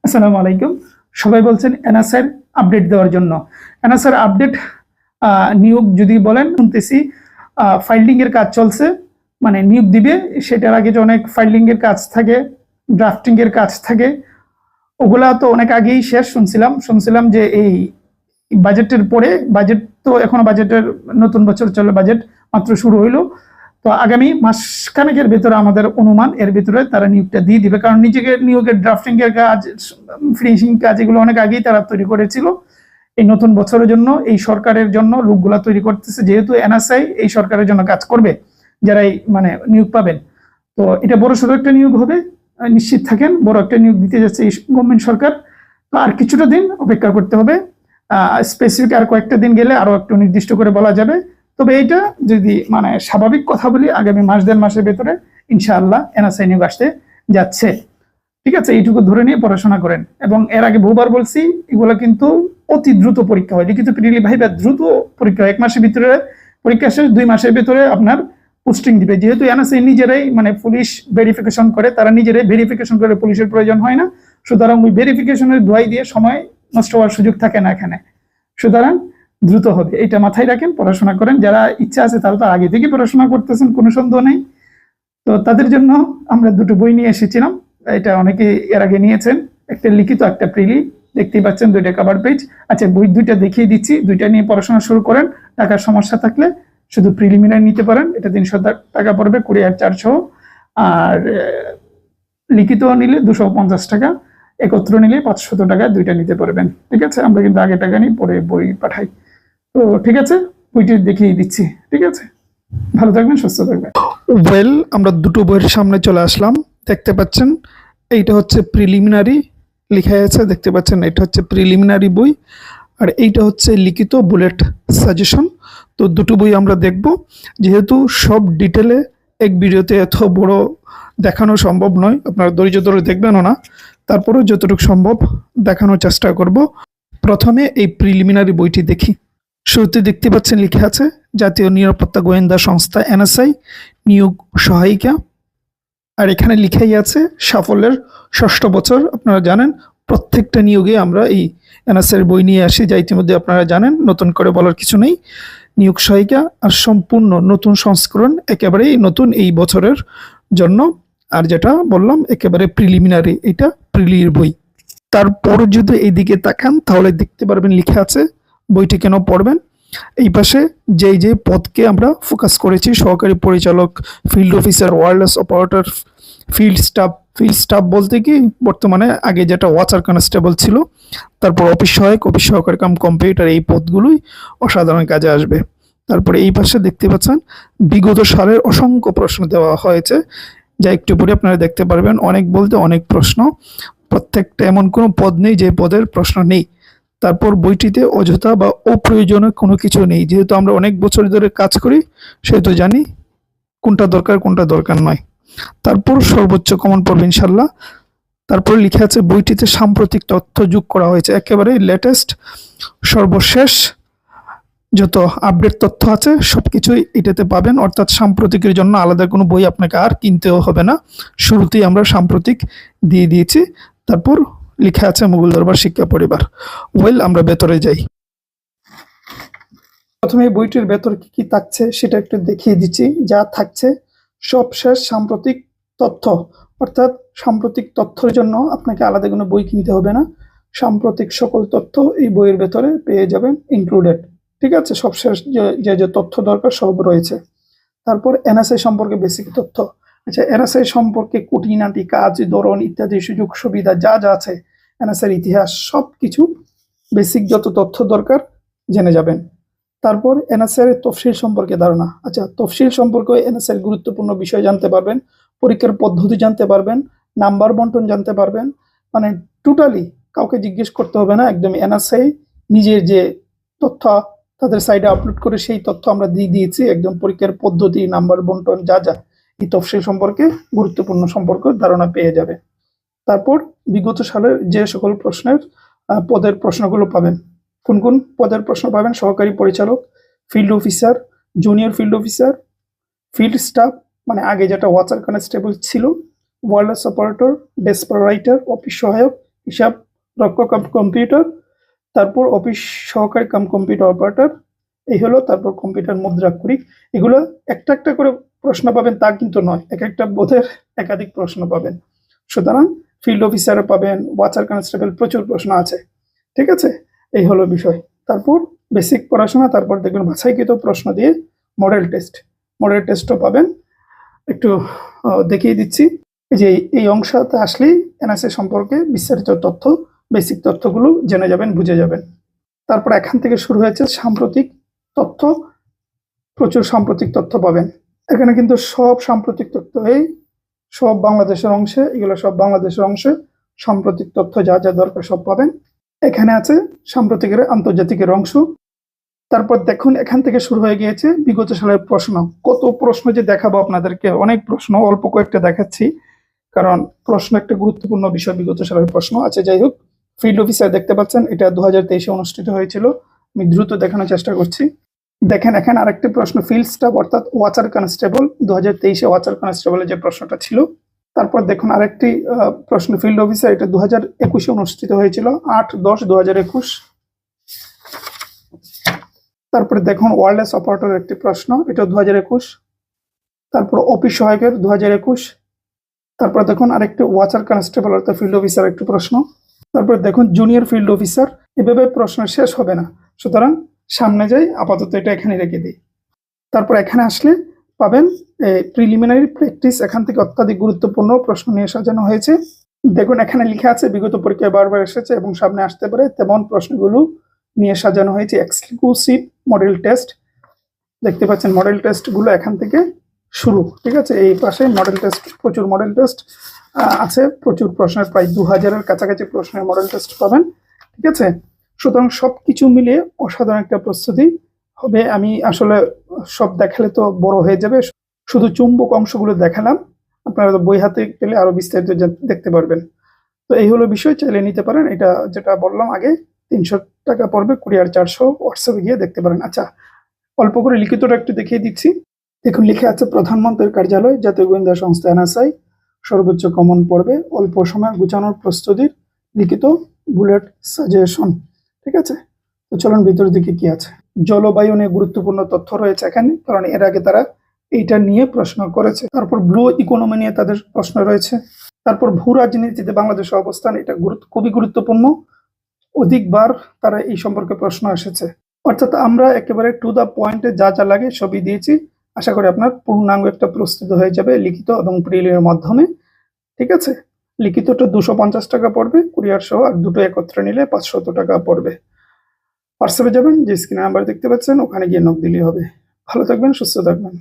আসসালামু আলাইকুম। সবাই বলছেন এনএসআর আপডেট দেওয়ার জন্য। এনএসআর আপডেট নিয়োগ যদি বলেন শুনতেছি ফাইলিং এর কাজ চলছে, মানে নিয়োগ দিবে। সেটার আগে যে অনেক ফাইলিং এর কাজ থাকে, ড্রাফটিং এর কাজ থাকে, ওগুলা তো অনেক আগেই শেষ। শুনছিলাম যে এই বাজেটের পরে, বাজেট তো এখনো বাজেটের নতুন বছর চলে, বাজেট মাত্র শুরু হইলো। তো আগামী মাসখানেকের ভেতরে আমাদের অনুমান এর ভিতরে তারা নিয়োগটা দিয়ে দিবে, কারণ নিজেকে নিয়োগের ড্রাফটিং এর কাজ, ফিনিশিং কাজ এগুলো অনেক আগেই তারা তৈরি করেছিল। এই নতুন বছরের জন্য এই সরকারের জন্য লোকগুলা তৈরি করতেছে, যেহেতু এনএসআই এই সরকারের জন্য কাজ করবে, যারাই মানে নিয়োগ পাবেন। তো এটা বড় সড়ো একটা নিয়োগ হবে, নিশ্চিত থাকেন। বড় একটা নিয়োগ দিতে যাচ্ছে এই গভর্নমেন্ট সরকার। তো আর কিছুটা দিন অপেক্ষা করতে হবে। স্পেসিফিক আর কয়েকটা দিন গেলে আরো একটু নির্দিষ্ট করে বলা যাবে। তবে এইটা যদি মানে স্বাভাবিক কথা বলি, আগামী মাস দেড় মাসের ভেতরে ইনশাআল্লাহ এনএসআই নিয়োগ আসতে যাচ্ছে। ঠিক আছে, এইটুকু ধরে নিয়ে পড়াশোনা করেন। এবং এর আগে বহুবার বলছি, এগুলো কিন্তু অতি দ্রুত পরীক্ষা হয়, লিখিত প্রিলি ভাইবা দ্রুত পরীক্ষা হয়। 1 মাসের ভিতরে পরীক্ষা শেষ, 2 মাসের ভিতরে আপনার পোস্টিং দিবে। যেহেতু এনএসআই নিজেরাই মানে পুলিশ ভেরিফিকেশন করে, তারা নিজেরাই ভেরিফিকেশন করে, পুলিশের প্রয়োজন হয় না। সুতরাং ওই ভেরিফিকেশনের দোয়াই দিয়ে সময় নষ্ট হওয়ার সুযোগ থাকে না এখানে। সুতরাং দ্রুত হবে, এটা মাথায় রাখেন, পড়াশোনা করেন। যারা ইচ্ছা আছে তারা তো আগে থেকে পড়াশোনা করতেছেন, কোনো সন্দেহ নেই। তো তাদের জন্য আমরা দুটো বই নিয়ে এসেছিলাম, এটা অনেকে এর আগে নিয়েছেন। একটা লিখিত, একটা প্রিলি, দেখতেই পাচ্ছেন 2টা কভার পেজ। আচ্ছা, বই 2টা দেখিয়ে দিচ্ছি, 2টা নিয়ে পড়াশোনা শুরু করেন। টাকার সমস্যা থাকলে শুধু প্রিলিমিনারি নিতে পারেন, এটা 300 টাকা পড়বে, কুরিয়ার চার্জ সহ। আর লিখিত নিলে 250 টাকা, একত্র নিলে 500 টাকা, 2টা নিতে পারবেন। ঠিক আছে, আমরা কিন্তু আগে টাকা নিই, পরে বই পাঠাই। তো ঠিক আছে, বইটি দেখিয়ে দিচ্ছি। ঠিক আছে, ভালো থাকবেন, সুস্থ থাকবেন। ওয়েল, আমরা দুটো বইয়ের সামনে চলে আসলাম। দেখতে পাচ্ছেন এইটা হচ্ছে প্রিলিমিনারি লেখা আছে, দেখতে পাচ্ছেন এটা হচ্ছে প্রিলিমিনারি বই, আর এইটা হচ্ছে লিখিত বুলেট সাজেশন। তো দুটো বই আমরা দেখব। যেহেতু সব ডিটেলে এক ভিডিওতে এত বড় দেখানো সম্ভব নয়, আপনারা ধৈর্য ধরে দেখবেনও না, তারপরেও যতটুকু সম্ভব দেখানোর চেষ্টা করব। প্রথমে এই প্রিলিমিনারি বইটি দেখি। শুরুতে দেখতে পাচ্ছেন লেখা আছে জাতীয় নিরাপত্তা গোয়েন্দা সংস্থা এনএসআই নিয়োগ সহায়িকা। আর এখানে লিখাই আছে সাফল্যের 6ষ্ঠ বছর। আপনারা জানেন প্রত্যেকটা নিয়োগে আমরা এই এনএসআই বই নিয়ে আসি, যা ইতিমধ্যে আপনারা জানেন, নতুন করে বলার কিছু নেই। নিয়োগ সহায়িকা আর সম্পূর্ণ নতুন সংস্করণ, একেবারেই নতুন এই বছরের জন্য। আর যেটা বললাম একেবারে প্রিলিমিনারি, এটা প্রিলির বই। তারপর যদি এইদিকে তাকান তাহলে দেখতে পারবেন লেখা আছে বইটি কেন পড়বেন। এই পাশে যে পদকে আমরা ফোকাস করেছি, সহকারী পরিচালক, field officer, wireless operator, field staff বলতে কি বর্তমানে, আগে যেটা ওয়াচার কনস্টেবল ছিল, তারপর অফিস সহায়ক, অফিস সহকারী কাম কম্পিউটার, এই পদগুলোই অসাধারণ কাজে আসবে। তারপরে এই পাশে দেখতে পাচ্ছেন বিগত সালের অসংখ্য প্রশ্ন দেওয়া হয়েছে, যা একটু পরে আপনারা দেখতে পারবেন। অনেক বলতে অনেক প্রশ্ন, প্রত্যেকটা এমন কোনো পদ নেই যে পদের প্রশ্ন নেই। তারপর বইটিতে অযথা বা অপ্রয়োজনীয় কোনো কিছু নেই, যেহেতু আমরা অনেক বছর ধরে কাজ করি সেহেতু জানি কোনটা দরকার কোনটা দরকার নয়। তারপর সর্বোচ্চ কমন পড়বে ইনশাল্লাহ। তারপর লিখে আছে বইটিতে সাম্প্রতিক তথ্য যোগ করা হয়েছে, একেবারে লেটেস্ট সর্বশেষ যত আপডেট তথ্য আছে সবকিছুই এটাতে পাবেন। অর্থাৎ সাম্প্রতিকের জন্য আলাদা কোনো বই আপনাকে আর কিনতেও হবে না, শুরুতেই আমরা সাম্প্রতিক দিয়ে দিয়েছি। তারপর লেখা আছে মুঘল দরবার শিক্ষা পরিবার। ওয়েল, আমরা ভেতরে যাই। প্রথমে বইটির ভেতর কি কি থাকছে সেটা একটু দেখিয়ে দিচ্ছি। যা থাকছে সব শেষ সাম্প্রতিক তথ্য, অর্থাৎ সাম্প্রতিক তথ্যের জন্য আপনাকে আলাদা কোনো বই কিনতে হবে না। সাম্প্রতিক সকল তথ্য এই বইয়ের ভেতরে পেয়ে যাবেন ইনক্লুডেড। ঠিক আছে, সবশেষ যে তথ্য দরকার সব রয়েছে। তারপর এনএসআই সম্পর্কে বেসিক তথ্য। আচ্ছা, এনএসআই সম্পর্কে খুঁটিনাটি কাজ, ধরন ইত্যাদি সুযোগ সুবিধা যা যা আছে, এনএসআই ইতিহাস, সব কিছু বেসিক যত তথ্য দরকার জেনে যাবেন। তারপর এনএসআই তফসিল সম্পর্কে ধারণা। আচ্ছা, তফসিল সম্পর্কে এনএসআই গুরুত্বপূর্ণ বিষয় জানতে পারবেন, পরীক্ষার পদ্ধতি জানতে পারবেন, নাম্বার বন্টন জানতে পারবেন। মানে টোটালি কাউকে জিজ্ঞেস করতে হবে না, একদম এনএসআই নিজের যে তথ্য তাদের সাইডে আপলোড করে সেই তথ্য আমরা দিয়ে দিয়েছি। একদম পরীক্ষার পদ্ধতি, নাম্বার বন্টন যা যা এই তফসিল সম্পর্কে গুরুত্বপূর্ণ সম্পর্কে ধারণা পেয়ে যাবে। তারপর বিগত সালের যে সকল প্রশ্নের পদের প্রশ্নগুলো পাবেন। কোন কোন পদের প্রশ্ন পাবেন? সহকারী পরিচালক, field officer, junior field officer, field staff মানে আগে যেটা ওয়াচার কনস্টেবল ছিল, wireless operator, desk writer, office সহায়ক, হিসাব রক্ষক কাম কম্পিউটার, তারপর অফিস সহকারী কাম কম্পিউটার অপারেটর, এই হলো, তারপর কম্পিউটার মুদ্রাক্ষরিক। এগুলো একটা একটা করে প্রশ্ন পাবেন তা কিন্তু নয়, এক একটা বোধের একাধিক প্রশ্ন পাবেন। সুতরাং ফিল্ড অফিসারে পাবেন, ওয়াচার কনস্টেবল, প্রচুর প্রশ্ন আছে। ঠিক আছে, এই হলো বিষয়। তারপর বেসিক পড়াশোনা, তারপর দেখবেন বাছাইকৃত প্রশ্ন দিয়ে মডেল টেস্টও পাবেন। একটু দেখিয়ে দিচ্ছি। এই যে এই অংশতে আসলেই এনএসএ সম্পর্কে বিস্তারিত তথ্য, বেসিক তথ্যগুলো জেনে যাবেন, বুঝে যাবেন। তারপর এখান থেকে শুরু হয়েছে সাম্প্রতিক তথ্য, প্রচুর সাম্প্রতিক তথ্য পাবেন এখানে, কিন্তু সব সাম্প্রতিক তথ্য, এই সব বাংলাদেশের অংশে, এগুলো সব বাংলাদেশের অংশে সাম্প্রতিক তথ্য যা যা দরকার সব পাবেন। এখানে আছে সাম্প্রতিকের আন্তর্জাতিকের অংশ। তারপর দেখুন এখান থেকে শুরু হয়ে গিয়েছে বিগত সালের প্রশ্ন। কত প্রশ্ন যে দেখাবো আপনাদেরকে, অনেক প্রশ্ন, অল্প কয়েকটা দেখাচ্ছি কারণ প্রশ্ন একটা গুরুত্বপূর্ণ বিষয়, বিগত সালের প্রশ্ন। আচ্ছা, যাই হোক, ফিল্ড অফিসার দেখতে পাচ্ছেন, এটা 2023-এ অনুষ্ঠিত হয়েছিল। আমি দ্রুত দেখানোর চেষ্টা করছি। দেখেন এখানে আরেকটি প্রশ্ন, ফিল্ড স্টাফ অর্থাৎ ওয়াচার কনস্টেবল, 2023-এ ওয়াচার কনস্টেবলের যে প্রশ্নটা ছিল। তারপর দেখুন আরেকটি প্রশ্ন, ফিল্ড অফিসার, এটা 2021-এ অনুষ্ঠিত হয়েছিল, 8/10/2021। তারপরে দেখুন ওয়্যারলেস অপারেটর একটি প্রশ্ন, এটা 2021। তারপর অফিস সহায়কের 2021। তারপর দেখুন আরেকটি ওয়াচার কনস্টেবল অর্থাৎ ফিল্ড অফিসার একটি প্রশ্ন। তারপর দেখুন জুনিয়র ফিল্ড অফিসার। এভাবে প্রশ্ন শেষ হবে না, সুতরাং সামনে যাই, আপাতত এটা এখানে রেখে দিই। তারপর এখানে আসলে পাবেন প্রিলিমিনারি প্র্যাকটিস, এখান থেকে অত্যাধিক গুরুত্বপূর্ণ প্রশ্ন নিয়ে সাজানো হয়েছে। দেখুন এখানে লেখা আছে বিগত পরীক্ষায় বারবার এসেছে এবং সামনে আসতে পারে তেমন প্রশ্নগুলো নিয়ে সাজানো হয়েছে। এক্সক্লুসিভ মডেল টেস্ট, দেখতে পাচ্ছেন মডেল টেস্টগুলো এখান থেকে শুরু। ঠিক আছে, এই পাশে মডেল টেস্ট, প্রচুর মডেল টেস্ট আছে, প্রচুর প্রশ্নের, প্রায় 2000-এর কাছাকাছি প্রশ্নের মডেল টেস্ট পাবেন। ঠিক আছে, সুতরাং সবকিছু মিলিয়ে অসাধারণ একটা প্রস্তুতি হবে। আমি আসলে সব দেখালে তো বড় হয়ে যাবে, শুধু চুম্বক অংশগুলো দেখালাম, আপনারা তো বই হাতে পেলে আরো বিস্তারিত দেখতে পারবেন। তো এই হলো বিষয়, চাইলে নিতে পারেন। এটা যেটা বললাম আগে, 300 টাকা পড়বে, কুরিয়ার 400, হোয়াটসঅ্যাপে গিয়ে দেখতে পারেন। আচ্ছা, অল্প করে লিখিতটা একটু দেখিয়ে দিচ্ছি। দেখুন লিখে আছে, প্রধানমন্ত্রীর কার্যালয়, জাতীয় গোয়েন্দা সংস্থা এনএসআই, সর্বোচ্চ কমন পড়বে, অল্প সময় গুছানোর প্রস্তুতির লিখিত বুলেট সাজেশন। ঠিক আছে, তো চলুন ভিতরের দিকে কি আছে। জলবায়ু নিয়ে গুরুত্বপূর্ণ তথ্য রয়েছে এখানে, কারণ এর আগে তারা এইটা নিয়ে প্রশ্ন করেছে। তারপর ব্লু ইকোনমি নিয়ে তাদের প্রশ্ন রয়েছে। তারপর ভূ রাজনীতিতে বাংলাদেশের অবস্থান, এটা খুবই গুরুত্বপূর্ণ, অধিকবার তারা এই সম্পর্কে প্রশ্ন এসেছে। অর্থাৎ আমরা একেবারে টু দা পয়েন্টে যা যা লাগে সবই দিয়েছি। আশা করি আপনার পূর্ণাঙ্গ একটা প্রস্তুত হয়ে যাবে লিখিত এবং প্রিলির মাধ্যমে। ঠিক আছে, লিখিতটা 250 টাকা পড়বে কুরিয়ার সহ, আর দুটো একত্রে নিলে 500 টাকা পড়বে। হোয়াটসঅ্যাপে যাবেন, যে স্ক্রিনে নাম্বার দেখতে পাচ্ছেন, ওখানে গিয়ে নক দিলেই হবে। ভালো থাকবেন, সুস্থ থাকবেন।